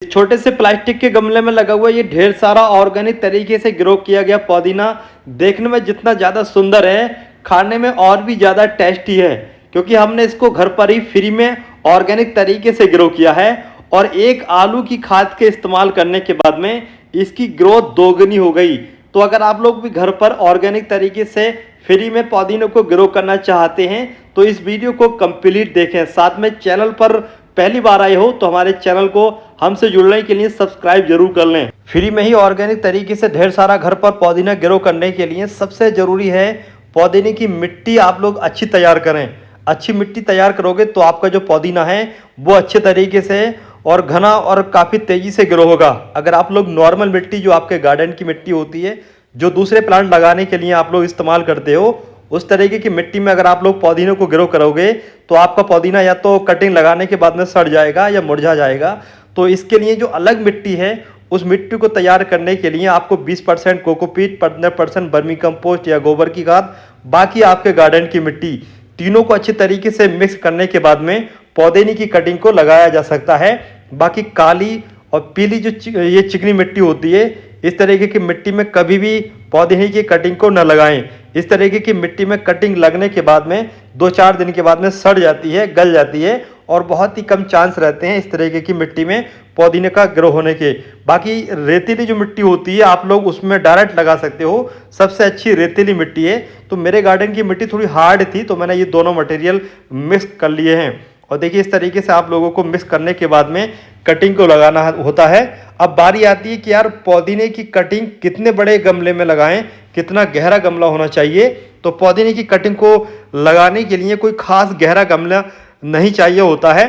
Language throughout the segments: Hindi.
छोटे से प्लास्टिक के गमले में लगा हुआ ये ढेर सारा ऑर्गेनिक तरीके से ग्रो किया गया पुदीना देखने में जितना ज़्यादा सुंदर है, खाने में और भी ज़्यादा टेस्टी है, क्योंकि हमने इसको घर पर ही फ्री में ऑर्गेनिक तरीके से ग्रो किया है। और एक आलू की खाद के इस्तेमाल करने के बाद में इसकी ग्रोथ दोगुनी हो गई। तो अगर आप लोग भी घर पर ऑर्गेनिक तरीके से फ्री में पुदीनों को ग्रो करना चाहते हैं तो इस वीडियो को कंप्लीट देखें। साथ में चैनल पर पहली बार आए हो तो हमारे चैनल को हमसे जुड़ने के लिए सब्सक्राइब जरूर कर लें। फ्री में ही ऑर्गेनिक तरीके से ढेर सारा घर पर पुदीना ग्रो करने के लिए सबसे ज़रूरी है पुदीने की मिट्टी आप लोग अच्छी तैयार करें। अच्छी मिट्टी तैयार करोगे तो आपका जो पुदीना है वो अच्छे तरीके से और घना और काफ़ी तेज़ी से ग्रो होगा। अगर आप लोग नॉर्मल मिट्टी जो आपके गार्डन की मिट्टी होती है, जो दूसरे प्लांट लगाने के लिए आप लोग इस्तेमाल करते हो, उस तरीके की मिट्टी में अगर आप लोग पुदीनों को ग्रो करोगे तो आपका पुदीना या तो कटिंग लगाने के बाद में सड़ जाएगा या मुरझा जाएगा। तो इसके लिए जो अलग मिट्टी है उस मिट्टी को तैयार करने के लिए आपको 20% कोकोपीट, 15% वर्मी कंपोस्ट या गोबर की खाद, बाकी आपके गार्डन की मिट्टी, तीनों को अच्छे तरीके से मिक्स करने के बाद में पुदीने की कटिंग को लगाया जा सकता है। बाकी काली और पीली जो ये चिकनी मिट्टी होती है, इस तरीके की मिट्टी में कभी भी पुदीने की कटिंग को न लगाएं। इस तरीके की मिट्टी में कटिंग लगने के बाद में 2-4 दिन के बाद में सड़ जाती है, गल जाती है और बहुत ही कम चांस रहते हैं इस तरीके की मिट्टी में पुदीने का ग्रो होने के। बाकी रेतीली जो मिट्टी होती है आप लोग उसमें डायरेक्ट लगा सकते हो, सबसे अच्छी रेतीली मिट्टी है। तो मेरे गार्डन की मिट्टी थोड़ी हार्ड थी तो मैंने ये दोनों मटेरियल मिक्स कर लिए हैं। और देखिए इस तरीके से आप लोगों को मिक्स करने के बाद में कटिंग को लगाना होता है। अब बारी आती है कि यार पुदीने की कटिंग कितने बड़े गमले में लगाएं, कितना गहरा गमला होना चाहिए। तो पुदीने की कटिंग को लगाने के लिए कोई खास गहरा गमला नहीं चाहिए होता है,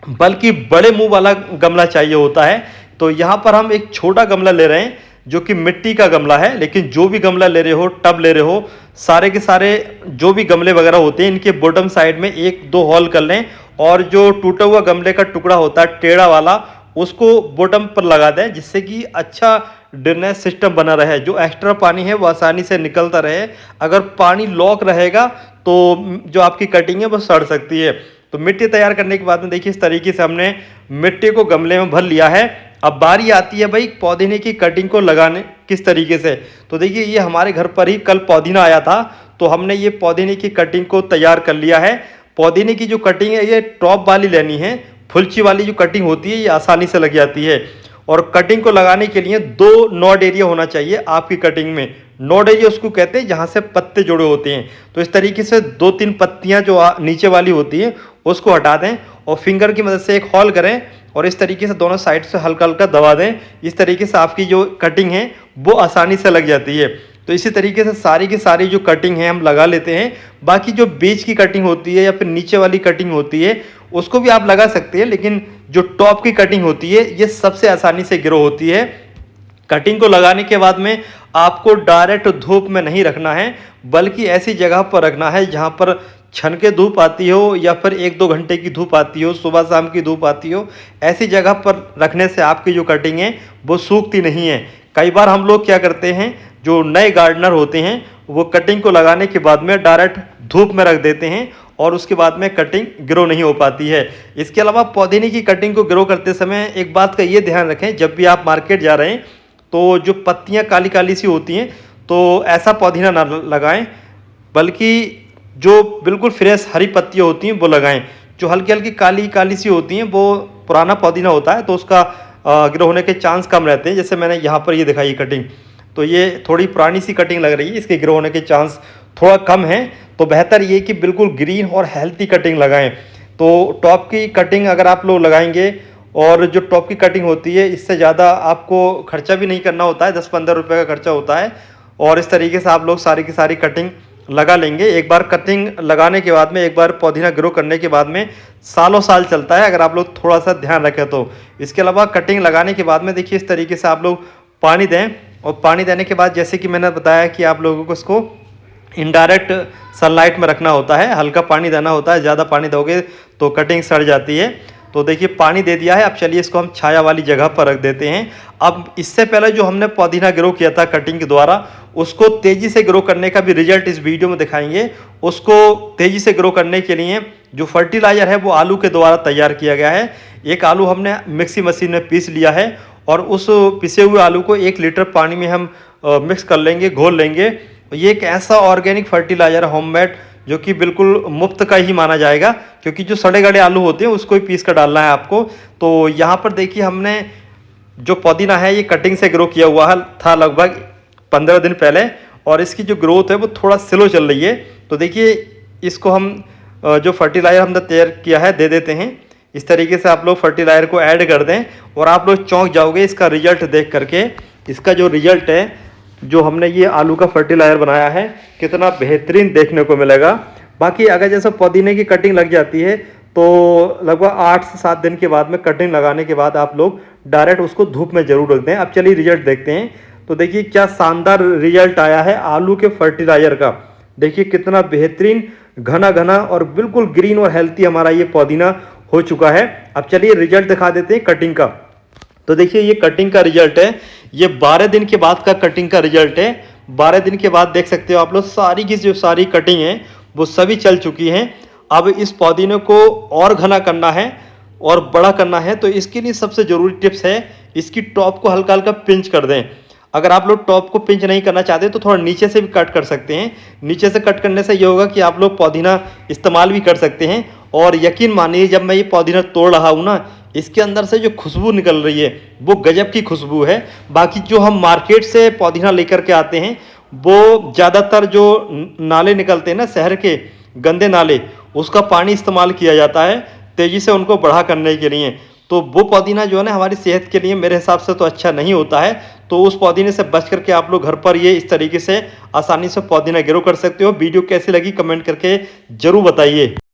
बल्कि बड़े मुंह वाला गमला चाहिए होता है। तो यहाँ पर हम एक छोटा गमला ले रहे हैं जो कि मिट्टी का गमला है, लेकिन जो भी गमला ले रहे हो, टब ले रहे हो, सारे के सारे जो भी गमले वगैरह होते हैं इनके बॉटम साइड में 1-2 होल कर लें और जो टूटा हुआ गमले का टुकड़ा होता है टेढ़ा वाला, उसको बॉटम पर लगा दें, जिससे कि अच्छा ड्रेनेज सिस्टम बना रहे, जो एक्स्ट्रा पानी है वो आसानी से निकलता रहे। अगर पानी लॉक रहेगा तो जो आपकी कटिंग है वो सड़ सकती है। तो मिट्टी तैयार करने के बाद में देखिए इस तरीके से हमने मिट्टी को गमले में भर लिया है। अब बारी आती है भाई पुदीने की कटिंग को लगाने किस तरीके से। तो देखिए ये हमारे घर पर ही कल पुदीना आया था तो हमने ये पुदीने की कटिंग को तैयार कर लिया है। पुदीने की जो कटिंग है ये टॉप वाली लेनी है, फुलची वाली जो कटिंग होती है ये आसानी से लग जाती है। और कटिंग को लगाने के लिए 2 नोड एरिया होना चाहिए आपकी कटिंग में। नोड एरिया उसको कहते हैं जहाँ से पत्ते जुड़े होते हैं। तो इस तरीके से 2-3 पत्तियाँ जो नीचे वाली होती हैं उसको हटा दें और फिंगर की मदद से एक होल करें और इस तरीके से दोनों साइड से हल्का हल्का दबा दें। इस तरीके से आपकी जो कटिंग है वो आसानी से लग जाती है। तो इसी तरीके से सारी की सारी जो कटिंग है हम लगा लेते हैं। बाकी जो बीच की कटिंग होती है या फिर नीचे वाली कटिंग होती है उसको भी आप लगा सकते हैं, लेकिन जो टॉप की कटिंग होती है ये सबसे आसानी से ग्रो होती है। कटिंग को लगाने के बाद में आपको डायरेक्ट धूप में नहीं रखना है, बल्कि ऐसी जगह पर रखना है जहाँ पर छन के धूप आती हो या फिर 1-2 घंटे की धूप आती हो, सुबह शाम की धूप आती हो। ऐसी जगह पर रखने से आपकी जो कटिंग है वो सूखती नहीं है। कई बार हम लोग क्या करते हैं, जो नए गार्डनर होते हैं वो कटिंग को लगाने के बाद में डायरेक्ट धूप में रख देते हैं और उसके बाद में कटिंग ग्रो नहीं हो पाती है। इसके अलावा पुदीने की कटिंग को ग्रो करते समय एक बात का ये ध्यान रखें, जब भी आप मार्केट जा रहे हैं तो जो पत्तियां काली काली सी होती हैं तो ऐसा पुदीना ना लगाएं, बल्कि जो बिल्कुल फ्रेश हरी पत्तियां होती हैं वो लगाएं। जो हल्की हल्की काली काली सी होती हैं वो पुराना पुदीना होता है तो उसका ग्रो होने के चांस कम रहते हैं। जैसे मैंने यहाँ पर ये दिखाई कटिंग, तो ये थोड़ी पुरानी सी कटिंग लग रही है, इसके ग्रो होने के चांस थोड़ा कम है। तो बेहतर ये कि बिल्कुल ग्रीन और हेल्थी कटिंग लगाएं। तो टॉप की कटिंग अगर आप लोग लगाएंगे और जो टॉप की कटिंग होती है इससे ज़्यादा आपको खर्चा भी नहीं करना होता है, 10-15 रुपये का खर्चा होता है। और इस तरीके से आप लोग सारी की सारी कटिंग लगा लेंगे। एक बार कटिंग लगाने के बाद में, एक बार पुदीना ग्रो करने के बाद में सालों साल चलता है अगर आप लोग थोड़ा सा ध्यान रखें तो। इसके अलावा कटिंग लगाने के बाद में देखिए इस तरीके से आप लोग पानी दें और पानी देने के बाद जैसे कि मैंने बताया कि आप लोगों को इसको इनडायरेक्ट सनलाइट में रखना होता है, हल्का पानी देना होता है। ज़्यादा पानी दोगे तो कटिंग सड़ जाती है। तो देखिए पानी दे दिया है। अब चलिए इसको हम छाया वाली जगह पर रख देते हैं। अब इससे पहले जो हमने पुदीना ग्रो किया था कटिंग के द्वारा, उसको तेज़ी से ग्रो करने का भी रिजल्ट इस वीडियो में दिखाएंगे। उसको तेज़ी से ग्रो करने के लिए जो फर्टिलाइज़र है वो आलू के द्वारा तैयार किया गया है। एक आलू हमने मिक्सी मशीन में पीस लिया है और उस पिसे हुए आलू को 1 लीटर पानी में हम मिक्स कर लेंगे, घोल लेंगे। ये एक ऐसा ऑर्गेनिक फर्टिलाइज़र है होममेड, जो कि बिल्कुल मुफ्त का ही माना जाएगा, क्योंकि जो सड़े गले आलू होते हैं उसको ही पीस कर डालना है आपको। तो यहाँ पर देखिए हमने जो पुदीना है ये कटिंग से ग्रो किया हुआ था लगभग 15 दिन पहले, और इसकी जो ग्रोथ है वो थोड़ा स्लो चल रही है। तो देखिए इसको हम जो फर्टिलाइज़र हमने तैयार किया है दे देते हैं। इस तरीके से आप लोग फर्टिलाइज़र को ऐड कर दें और आप लोग चौंक जाओगे इसका रिजल्ट देख करके। इसका जो रिजल्ट है, जो हमने ये आलू का फर्टिलाइज़र बनाया है, कितना बेहतरीन देखने को मिलेगा। बाकी अगर जैसे पुदीने की कटिंग लग जाती है तो लगभग 8 से 7 दिन के बाद में कटिंग लगाने के बाद आप लोग डायरेक्ट उसको धूप में ज़रूर रख दें। अब चलिए रिजल्ट देखते हैं। तो देखिए क्या शानदार रिजल्ट आया है आलू के फर्टिलाइज़र का। देखिए कितना बेहतरीन घना घना और बिल्कुल ग्रीन और हेल्थी हमारा ये पुदीना हो चुका है। अब चलिए रिजल्ट दिखा देते हैं कटिंग का। तो देखिए ये कटिंग का रिजल्ट है, ये 12 दिन के बाद का कटिंग का रिजल्ट है। 12 दिन के बाद देख सकते हो आप लोग सारी की जो सारी कटिंग है वो सभी चल चुकी हैं। अब इस पुदीने को और घना करना है और बड़ा करना है, तो इसके लिए सबसे ज़रूरी टिप्स है इसकी टॉप को हल्का हल्का पिंच कर दें। अगर आप लोग टॉप को पिंच नहीं करना चाहते तो थोड़ा नीचे से भी कट कर सकते हैं। नीचे से कट करने से ये होगा कि आप लोग पुदीना इस्तेमाल भी कर सकते हैं। और यकीन मानिए जब मैं ये पुदीना तोड़ रहा हूँ ना, इसके अंदर से जो खुशबू निकल रही है वो गजब की खुशबू है। बाकी जो हम मार्केट से पुदीना लेकर के आते हैं वो ज़्यादातर जो नाले निकलते हैं ना शहर के गंदे नाले, उसका पानी इस्तेमाल किया जाता है तेज़ी से उनको बढ़ा करने के लिए। तो वो पुदीना जो है ना हमारी सेहत के लिए मेरे हिसाब से तो अच्छा नहीं होता है। तो उस पुदीने से बच करके आप लोग घर पर ये इस तरीके से आसानी से पुदीना ग्रो कर सकते हो। वीडियो कैसी लगी कमेंट करके ज़रूर बताइए।